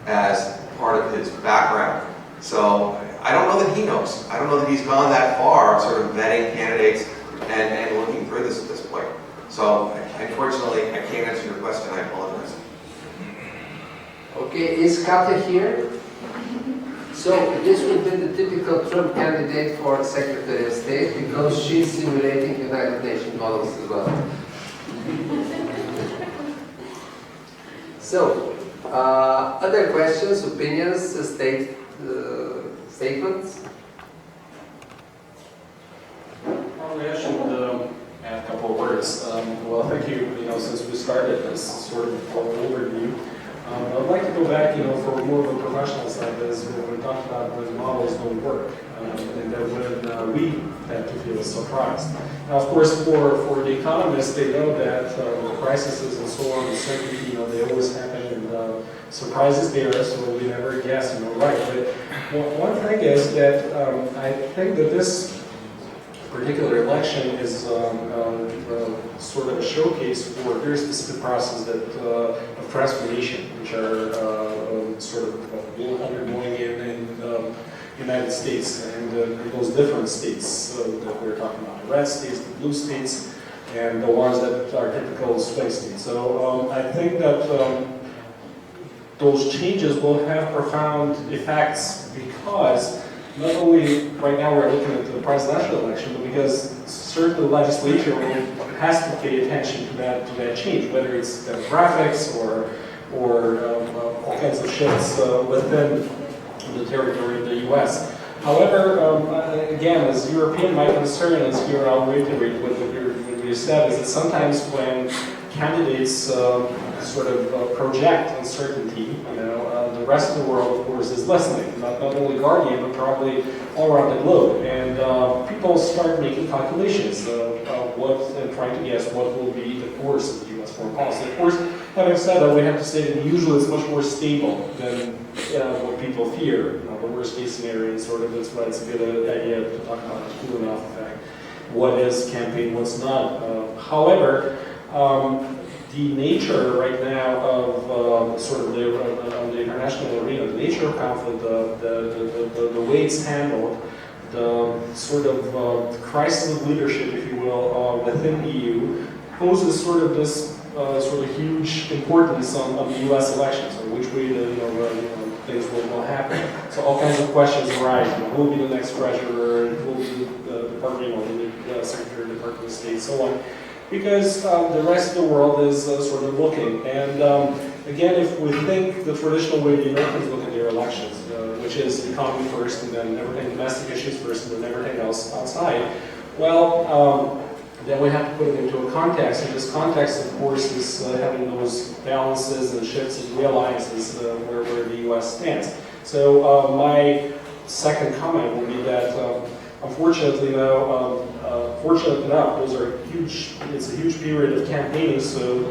as part of his background. So I don't know that he knows. I don't know that he's gone that far, sort of vetting candidates and looking through this at this point. So unfortunately, I can't answer your question. I apologize. Okay, is Katya here? So this would be the typical Trump candidate for Secretary of State because she's simulating United Nations models as well. So, other questions, opinions, statements? Probably I should add a couple of words. Well, thank you. Since we started this sort of overview, I'd like to go back, for more of a professional side, as when we talked about when models don't work, and that when we have to feel surprised. Now, of course, for the economists, they know that the crises and so on, uncertainty, they always happen, and surprises there, so we never guess, right. But one thing is that I think that this particular election is sort of a showcase for a very specific process of transformation, which are sort of undergoing in the United States and those different states that we're talking about, the red states, the blue states, and the ones that are typical swing states. So I think that those changes will have profound effects because not only right now we're looking at the presidential election, but because certain legislature has to pay attention to that change, whether it's demographics or all kinds of shifts within the territory of the U.S. However, again, as European, my concern is here, I'll reiterate what you said, is that sometimes when candidates sort of project uncertainty, the rest of the world, of course, is listening. Not only Guardian, but probably all around the globe. And people start making calculations and trying to guess what will be the course of the U.S. foreign policy. Of course, having said that, we have to say that usually it's much more stable than what people fear. The worst case scenario is sort of, that's why it's a good idea to talk about the cooling off effect. What is campaign, what's not. However, the nature right now of sort of on the international arena, the nature of conflict, the way it's handled, the sort of crisis of leadership, if you will, within the EU, poses sort of this sort of huge importance on the U.S. elections, on which way things will happen. So all kinds of questions arise. Who will be the next treasurer? Who will be the department, the Secretary of the Department of State, so on. Because the rest of the world is sort of looking. And again, if we think the traditional way the Americans look at their elections, which is economy first and then everything, domestic issues first and then everything else outside, well, then we have to put it into a context. And this context, of course, is having those balances and shifts and realizes where the U.S. stands. So my second comment will be that unfortunately, fortunately enough, those are huge. It's a huge period of campaigning, so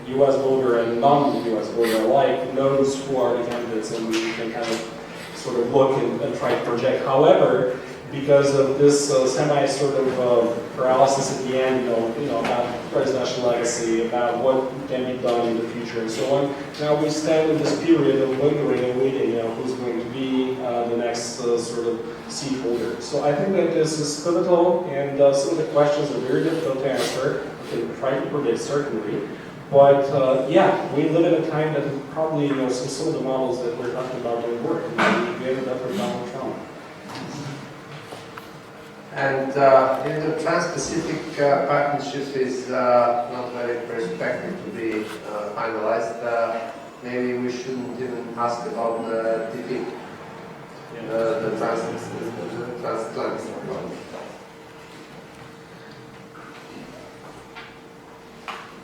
U.S. voter and non-U.S. voter alike knows who are the candidates, and we can kind of sort of look and try to project. However, because of this semi sort of paralysis at the end, about presidential legacy, about what can be done in the future, and so on. Now we stand in this period of lingering and waiting, who's going to be the next sort of seat holder. So I think that this is pivotal, and some of the questions are very difficult to answer. We can try to predict certainly, but yeah, we live in a time that probably some of the models that we're talking about don't work. We ended up with Donald Trump. And the Trans-Pacific Partnership is not very perspective to be finalized. Maybe we shouldn't even ask about the TP, the Transatlantic one.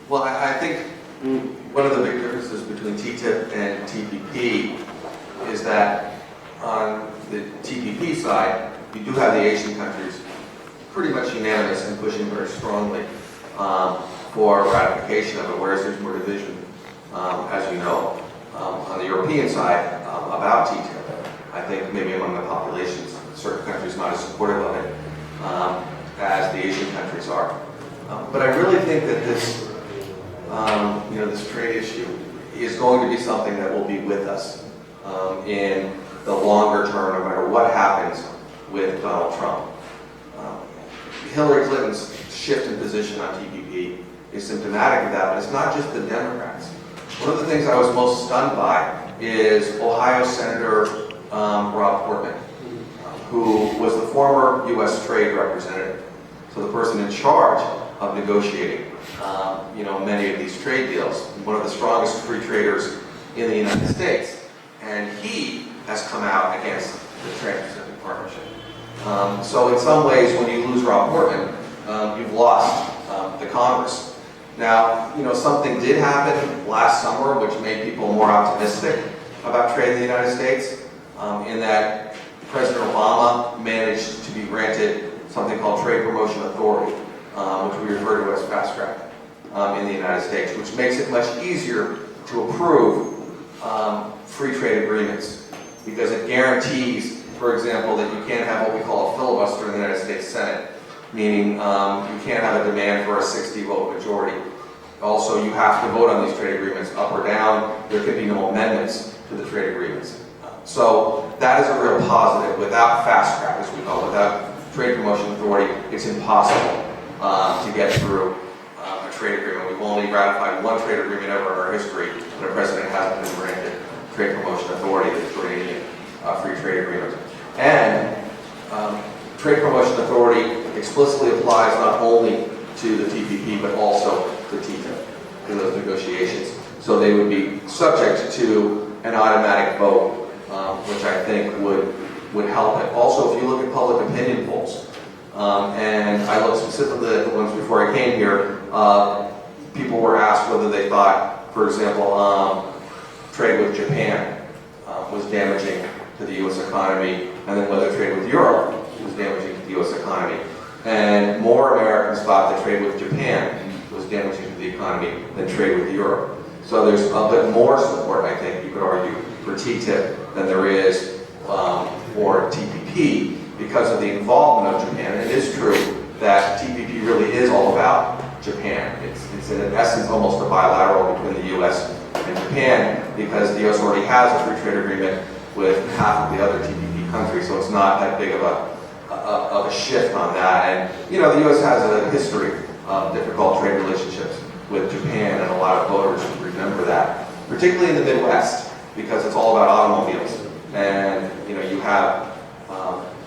Well, I think one of the big differences between TTIP and TPP is that on the TPP side, you do have the Asian countries pretty much unanimous and pushing very strongly for ratification of it, whereas there's more division, as you know, on the European side about TTIP. I think maybe among the populations, certain countries not as supportive of it. as the Asian countries are. But I really think that this, this trade issue is going to be something that will be with us in the longer term, no matter what happens with Donald Trump. Hillary Clinton's shift in position on TPP is symptomatic of that, but it's not just the Democrats. One of the things I was most stunned by is Ohio Senator Rob Portman, who was the former U.S. trade representative, so the person in charge of negotiating many of these trade deals, one of the strongest free traders in the United States, and he has come out against the Trans-Pacific Partnership. So in some ways, when you lose Rob Portman, you've lost the Congress. Now, something did happen last summer which made people more optimistic about trade in the United States, in that President Obama managed to be granted something called Trade Promotion Authority, which we refer to as fast track in the United States, which makes it much easier to approve free trade agreements, because it guarantees, for example, that you can't have what we call a filibuster in the United States Senate, meaning you can't have a demand for a 60-vote majority. Also, you have to vote on these trade agreements up or down. There can be no amendments to the trade agreements. So that is a real positive. Without fast track, as we call it, without Trade Promotion Authority, it's impossible to get through a trade agreement. We've only ratified one trade agreement ever in our history, and a president hasn't been granted Trade Promotion Authority, the Jordanian Free Trade Agreement. And Trade Promotion Authority explicitly applies not only to the TPP, but also to TTIP, to those negotiations. So they would be subject to an automatic vote, which I think would help it. Also, if you look at public opinion polls, and I looked specifically at the ones before I came here, people were asked whether they thought, for example, trade with Japan was damaging to the U.S. economy, and then whether trade with Europe was damaging to the U.S. economy. And more Americans thought that trade with Japan was damaging to the economy than trade with Europe. So there's a bit more support, I think, you could argue, for TTIP than there is for TPP because of the involvement of Japan. And it is true that TPP really is all about Japan. It's in essence almost a bilateral between the U.S. and Japan, because the U.S. already has a free trade agreement with half of the other TPP countries, so it's not that big of a shift on that. And the U.S. has a history of difficult trade relationships with Japan, and a lot of voters remember that, particularly in the Midwest, because it's all about automobiles. And you have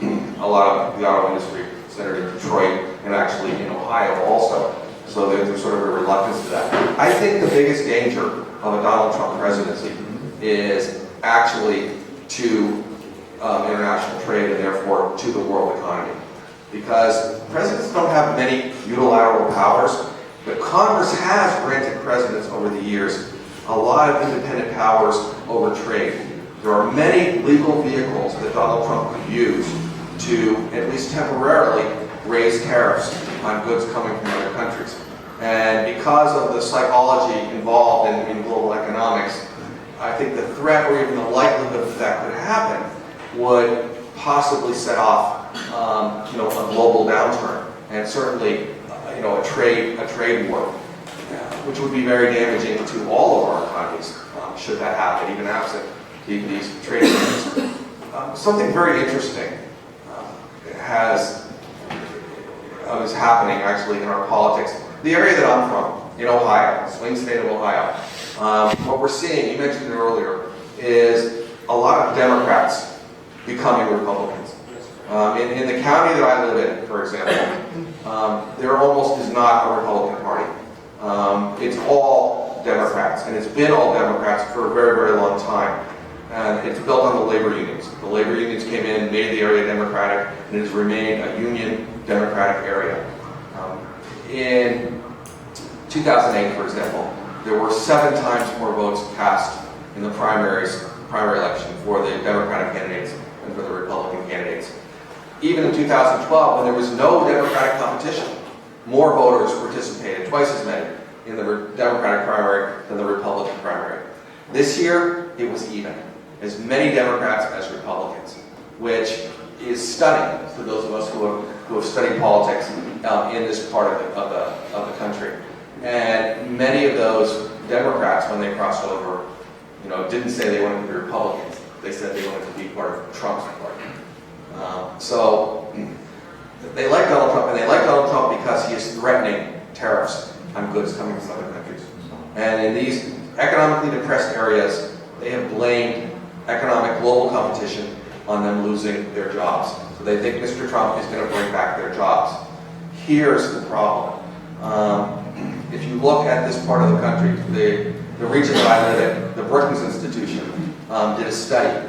a lot of the auto industry centered in Detroit and actually in Ohio also. So there's sort of a reluctance to that. I think the biggest danger of a Donald Trump presidency is actually to international trade and therefore to the world economy. Because presidents don't have many unilateral powers, but Congress has granted presidents over the years a lot of independent powers over trade. There are many legal vehicles that Donald Trump could use to, at least temporarily, raise tariffs on goods coming from other countries. And because of the psychology involved in global economics, I think the threat or even the likelihood that could happen would possibly set off a global downturn, and certainly a trade war, which would be very damaging to all of our economies should that happen, even absent these trade agreements. Something very interesting is happening actually in our politics. The area that I'm from, in Ohio, swing state of Ohio, what we're seeing, you mentioned it earlier, is a lot of Democrats becoming Republicans. In the county that I live in, for example, there almost is not a Republican Party. It's all Democrats, and it's been all Democrats for a very, very long time. And it's built on the labor unions. The labor unions came in and made the area Democratic, and it has remained a union Democratic area. In 2008, for example, there were 7 times more votes cast in the primary election for the Democratic candidates than for the Republican candidates. Even in 2012, when there was no Democratic competition, more voters participated, twice as many, in the Democratic primary than the Republican primary. This year, it was even. As many Democrats as Republicans, which is stunning to those of us who have who have studied politics in this part of the country. And many of those Democrats, when they crossed over, didn't say they wanted to be Republicans. They said they wanted to be part of Trump's party. So they like Donald Trump, and they like Donald Trump because he is threatening tariffs on goods coming from other countries. And in these economically depressed areas, they have blamed economic global competition on them losing their jobs. So they think Mr. Trump is going to bring back their jobs. Here's the problem. If you look at this part of the country, the region that I live in, the Brookings Institution did a study,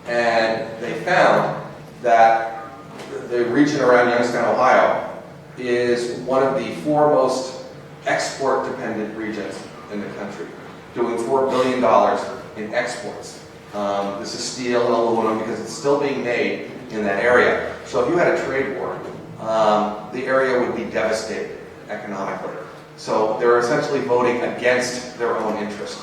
and they found that the region around Youngstown, Ohio, is one of the 4 most export-dependent regions in the country, doing $4 billion in exports. This is steel and aluminum because it's still being made in that area. So if you had a trade war, the area would be devastated economically. So they're essentially voting against their own interest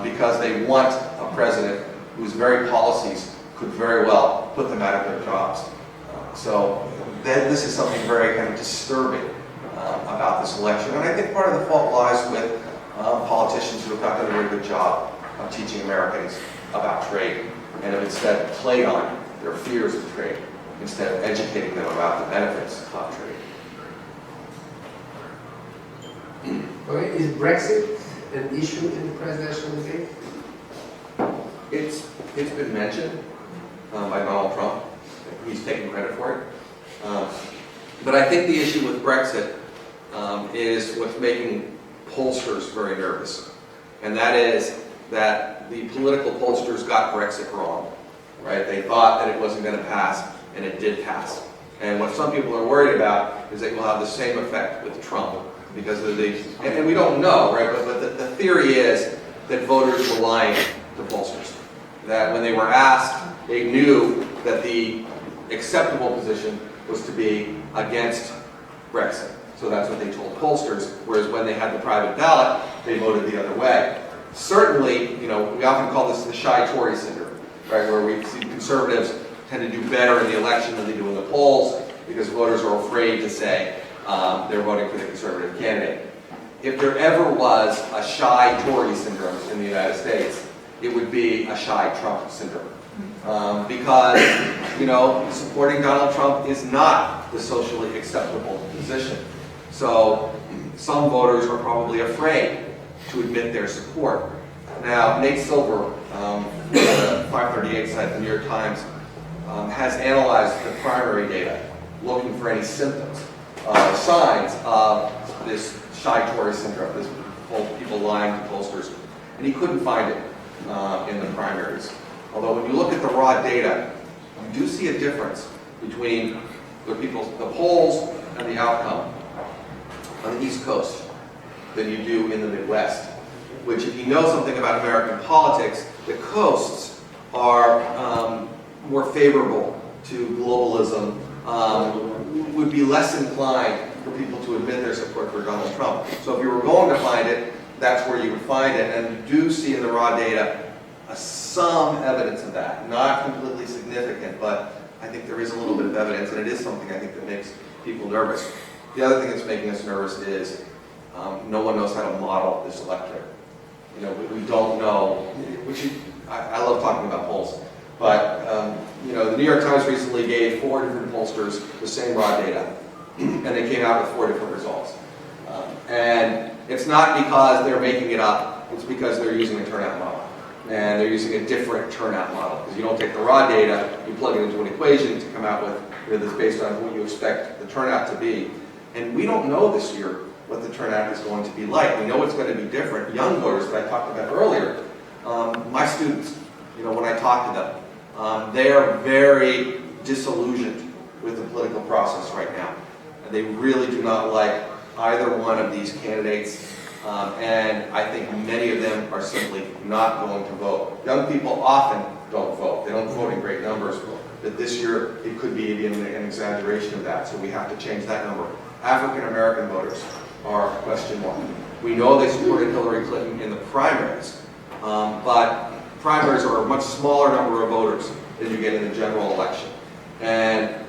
because they want a president whose very policies could very well put them out of their jobs. So this is something very kind of disturbing about this election. And I think part of the fault lies with politicians who have not done a very good job of teaching Americans about trade and have instead played on their fears of trade instead of educating them about the benefits of trade. Okay, is Brexit an issue in the presidential debate? It's been mentioned by Donald Trump. He's taking credit for it. But I think the issue with Brexit is what's making pollsters very nervous. And that is that the political pollsters got Brexit wrong. Right? They thought that it wasn't going to pass, and it did pass. And what some people are worried about is that we'll have the same effect with Trump because of the, and we don't know, right? But the theory is that voters were lying to pollsters. That when they were asked, they knew that the acceptable position was to be against Brexit. So that's what they told pollsters, whereas when they had the private ballot, they voted the other way. Certainly, we often call this the shy Tory syndrome, right? Where we see conservatives tend to do better in the election than they do in the polls because voters are afraid to say they're voting for the conservative candidate. If there ever was a shy Tory syndrome in the United States, it would be a shy Trump syndrome. Because, supporting Donald Trump is not the socially acceptable position. So some voters are probably afraid to admit their support. Now, Nate Silver, the 538 site, the New York Times, has analyzed the primary data, looking for any symptoms, signs of this shy Tory syndrome, this people lying to pollsters, and he couldn't find it in the primaries. Although when you look at the raw data, you do see a difference between the polls and the outcome on the East Coast than you do in the Midwest, which if you know something about American politics, the coasts are more favorable to globalism, would be less inclined for people to admit their support for Donald Trump. So if you were going to find it, that's where you would find it. And you do see in the raw data some evidence of that. Not completely significant, but I think there is a little bit of evidence, and it is something I think that makes people nervous. The other thing that's making us nervous is no one knows how to model this electorate. We don't know, I love talking about polls, but the New York Times recently gave 4 different pollsters the same raw data, and they came out with 4 different results. And it's not because they're making it up, it's because they're using a turnout model. And they're using a different turnout model, because you don't take the raw data, you plug it into an equation to come out with this based on what you expect the turnout to be. And we don't know this year what the turnout is going to be like. We know it's going to be different. Young voters that I talked about earlier, my students, when I talk to them, they are very disillusioned with the political process right now. And they really do not like either one of these candidates. And I think many of them are simply not going to vote. Young people often don't vote. They don't vote in great numbers. But this year, it could be even an exaggeration of that, so we have to change that number. African American voters are question mark. We know they supported Hillary Clinton in the primaries, but primaries are a much smaller number of voters than you get in the general election. And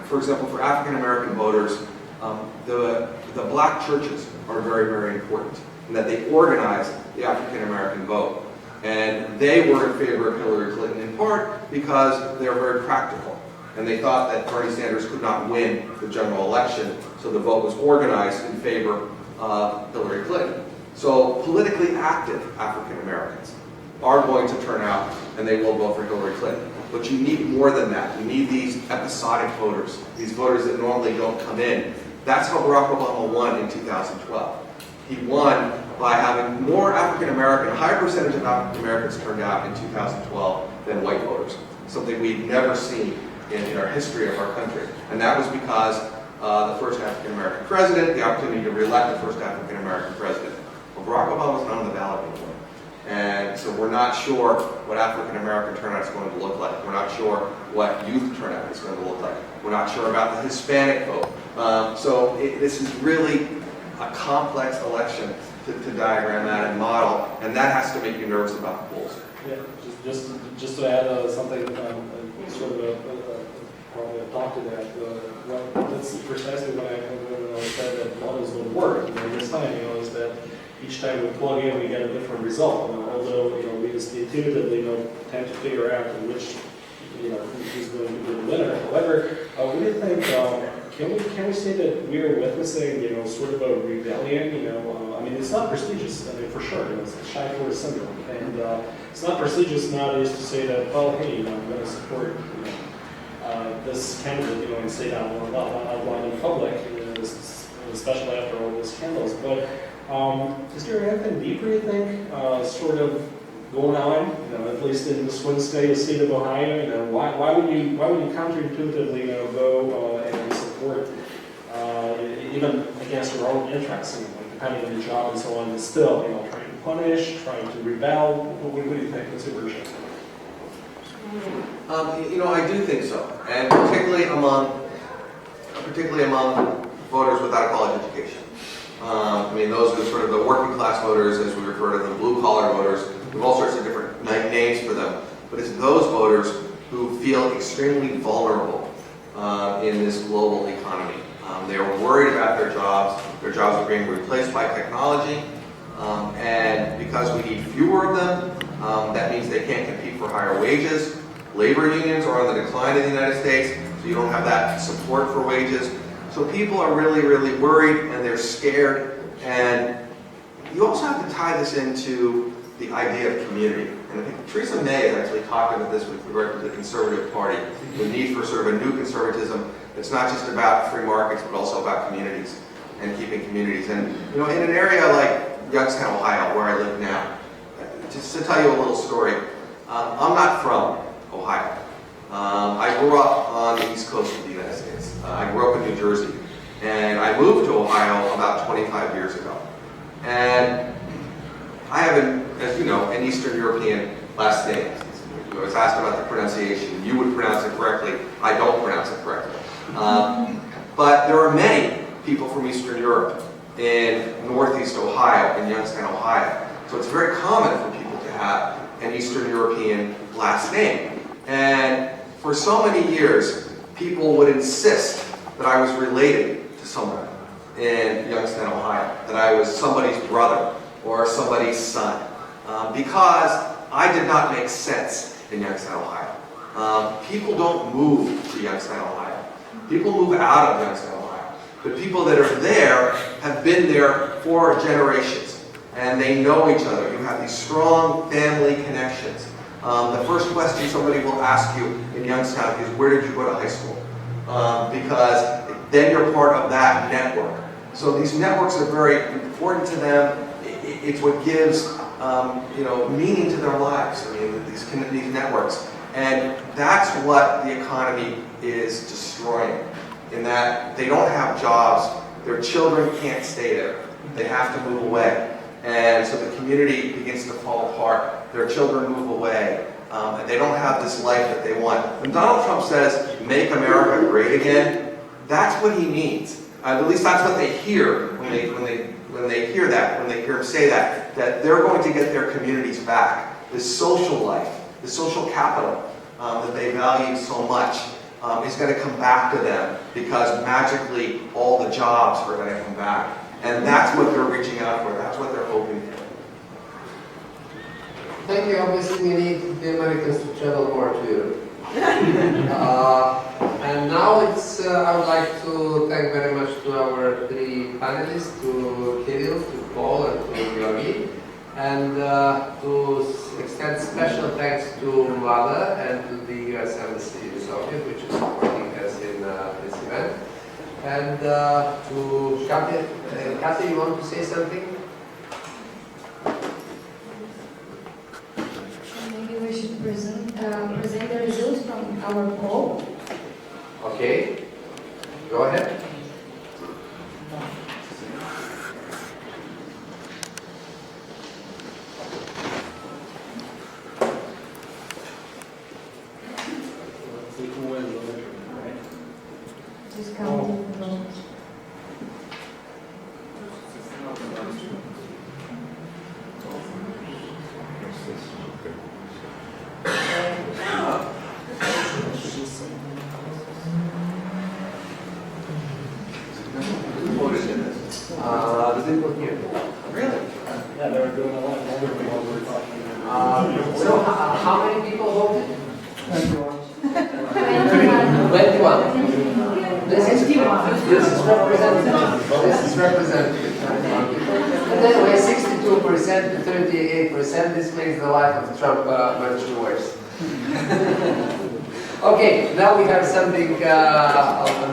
for example, for African American voters, the black churches are very, very important, and that they organize the African American vote. And they were in favor of Hillary Clinton in part because they were very practical. And they thought that Bernie Sanders could not win the general election, so the vote was organized in favor of Hillary Clinton. So politically active African Americans are going to turn out and they will vote for Hillary Clinton. But you need more than that. You need these episodic voters, these voters that normally don't come in. That's how Barack Obama won in 2012. He won by having more African American, a higher percentage of African Americans turned out in 2012 than white voters, something we've never seen in our history of our country. And that was because the first African American president, the opportunity to re-elect the first African American president. Well, Barack Obama was not on the ballot anymore. And so we're not sure what African American turnout is going to look like. We're not sure what youth turnout is going to look like. We're not sure about the Hispanic vote. This is really a complex election to diagram that and model, and that has to make you nervous about the polls. Yeah, just to add something, sort of probably a thought to that. That's precisely what I said that models don't work. This time, is that each time we plug in, we get a different result. Although we just intuitively tend to figure out which who's going to be the winner. However, what do you think? Can we say that we are witnessing sort of a rebellion? I mean, it's not prestigious. I mean, for sure, it's the shy forward syndrome, and it's not prestigious nowadays to say that, well, hey, I'm going to support this candidate, and say that out loud in public, especially after all these scandals. But is there anything deeper, you think, sort of going on? At least in the swing state of Ohio. Why would you counterintuitively go and support even against your own interests, like depending on your job and so on, and still trying to punish, trying to rebel? What do you think? What's your version? I do think so, and particularly among voters without a college education. Those are sort of the working class voters, as we refer to them, blue collar voters. We have all sorts of different names for them, but it's those voters who feel extremely vulnerable in this global economy. They are worried about their jobs. Their jobs are being replaced by technology, and because we need fewer of them, that means they can't compete for higher wages. Labor unions are on the decline in the United States, so you don't have that support for wages. So people are really, really worried, and they're scared. And you also have to tie this into the idea of community. And I think Theresa May has actually talked about this with regard to the Conservative Party, the need for sort of a new conservatism. It's not just about free markets, but also about communities and keeping communities. And in an area like Youngstown, Ohio, where I live now, just to tell you a little story, I'm not from Ohio. I grew up on the East Coast of the United States. I grew up in New Jersey, and I moved to Ohio about 25 years ago. And I have, an Eastern European last name. I was asked about the pronunciation. You would pronounce it correctly. I don't pronounce it correctly. But there are many people from Eastern Europe in Northeast Ohio, in Youngstown, Ohio. So it's very common for people to have an Eastern European last name. And for so many years, people would insist that I was related to someone in Youngstown, Ohio, that I was somebody's brother or somebody's son, because I did not make sense in Youngstown, Ohio. People don't move to Youngstown, Ohio. People move out of Youngstown, Ohio. But people that are there have been there for generations, and they know each other. You have these strong family connections. The first question somebody will ask you in Youngstown is, where did you go to high school? Because then you're part of that network. So these networks are very important to them. It's what gives meaning to their lives. These networks. And that's what the economy is destroying, in that they don't have jobs. Their children can't stay there. They have to move away. And so the community begins to fall apart. Their children move away. And they don't have this life that they want. When Donald Trump says, "Make America great again," that's what he means. At least that's what they hear when they hear that, when they hear him say that they're going to get their communities back. This social life, this social capital that they value so much. is going to come back to them because magically all the jobs are going to come back. And that's what they're reaching out for. That's what they're hoping for. Thank you. Obviously, we need the Americans to travel more to Europe. And now I would like to thank very much to our three panelists, to Kirill, to Paul, and to Georgi, and to extend special thanks to Mlada and to the U.S. Embassy in Sofia, which is supporting us in this event. And to Katya. Katya, you want to say something? Maybe we should present the results from our poll. Okay, go ahead. Just counting the votes. The people here. Really? Yeah, they were doing a lot longer than what we were talking about. So, how many people voted? 21. 21. This is representative. This is representative. And then we're 62% to 38%. This makes the life of Trump much worse. Okay, now we have something on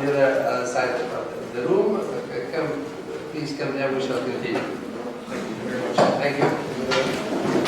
the other side of the room. Please come there. We shall continue. Thank you very much. Thank you.